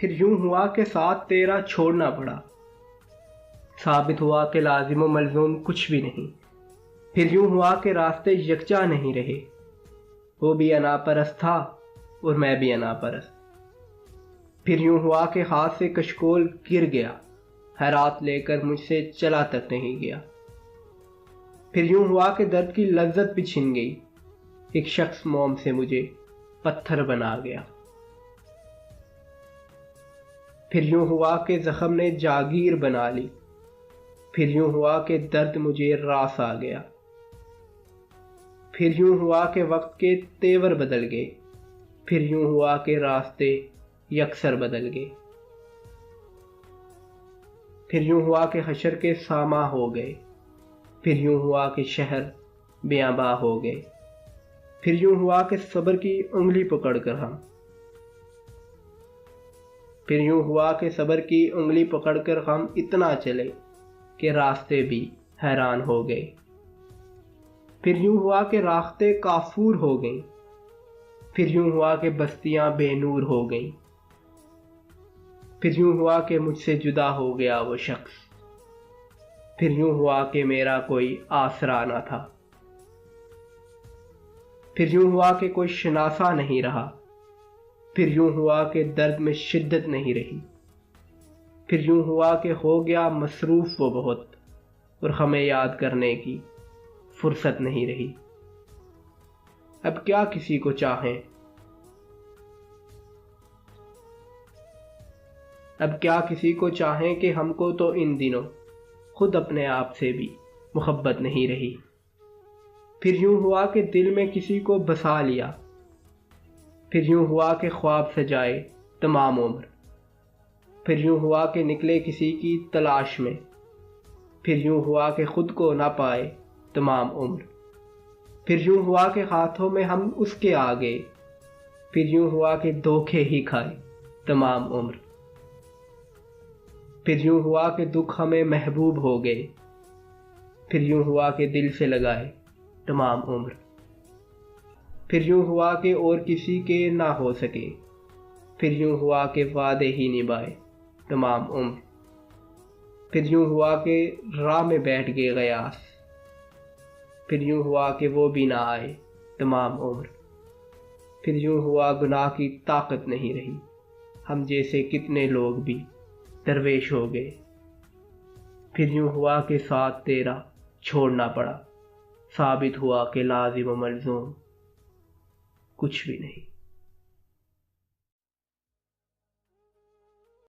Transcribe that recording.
پھر یوں ہوا کہ ساتھ تیرا چھوڑنا پڑا، ثابت ہوا کہ لازم و ملزوم کچھ بھی نہیں۔ پھر یوں ہوا کہ راستے یکجا نہیں رہے، وہ بھی انا پرست تھا اور میں بھی انا پرست۔ پھر یوں ہوا کہ ہاتھ سے کشکول گر گیا، خیرات لے کر مجھ سے چلا تک نہیں گیا۔ پھر یوں ہوا کہ درد کی لذت بھی چھن گئی، ایک شخص موم سے مجھے پتھر بنا گیا۔ پھر یوں ہوا کہ زخم نے جاگیر بنا لی، پھر یوں ہوا کہ درد مجھے راس آ گیا۔ پھر یوں ہوا کہ وقت کے تیور بدل گئے، پھر یوں ہوا کہ راستے یکسر بدل گئے۔ پھر یوں ہوا کہ حشر کے ساماں ہو گئے، پھر یوں ہوا کہ شہر بیاباں ہو گئے۔ پھر یوں ہوا کہ صبر کی انگلی پکڑ کر ہم پھر یوں ہوا کہ صبر کی انگلی پکڑ کر ہم اتنا چلے کہ راستے بھی حیران ہو گئے۔ پھر یوں ہوا کہ راختیں کافور ہو گئیں، پھر یوں ہوا کہ بستیاں بے نور ہو گئیں۔ پھر یوں ہوا کہ مجھ سے جدا ہو گیا وہ شخص، پھر یوں ہوا کہ میرا کوئی آسرا نہ تھا۔ پھر یوں ہوا کہ کوئی شناسا نہیں رہا، پھر یوں ہوا کہ درد میں شدت نہیں رہی۔ پھر یوں ہوا کہ ہو گیا مصروف وہ بہت، اور ہمیں یاد کرنے کی فرصت نہیں رہی۔ اب کیا کسی کو چاہیں، اب کیا کسی کو چاہیں کہ ہم کو تو ان دنوں خود اپنے آپ سے بھی محبت نہیں رہی۔ پھر یوں ہوا کہ دل میں کسی کو بسا لیا، پھر یوں ہوا کہ خواب سجائے تمام عمر۔ پھر یوں ہوا کہ نکلے کسی کی تلاش میں، پھر یوں ہوا کہ خود کو نہ پائے تمام عمر۔ پھر یوں ہوا کہ ہاتھوں میں ہم اس کے آ گئے، پھر یوں ہوا کہ دھوکے ہی کھائے تمام عمر۔ پھر یوں ہوا کہ دکھ ہمیں محبوب ہو گئے، پھر یوں ہوا کہ دل سے لگائے تمام عمر۔ پھر یوں ہوا کہ اور کسی کے نہ ہو سکے، پھر یوں ہوا کہ وعدے ہی نبھائے تمام عمر۔ پھر یوں ہوا کہ راہ میں بیٹھ گئے غیاث، پھر یوں ہوا کہ وہ بھی نہ آئے تمام عمر۔ پھر یوں ہوا گناہ کی طاقت نہیں رہی، ہم جیسے کتنے لوگ بھی درویش ہو گئے۔ پھر یوں ہوا کہ ساتھ تیرا چھوڑنا پڑا، ثابت ہوا کہ لازم و ملزوم کچھ بھی نہیں۔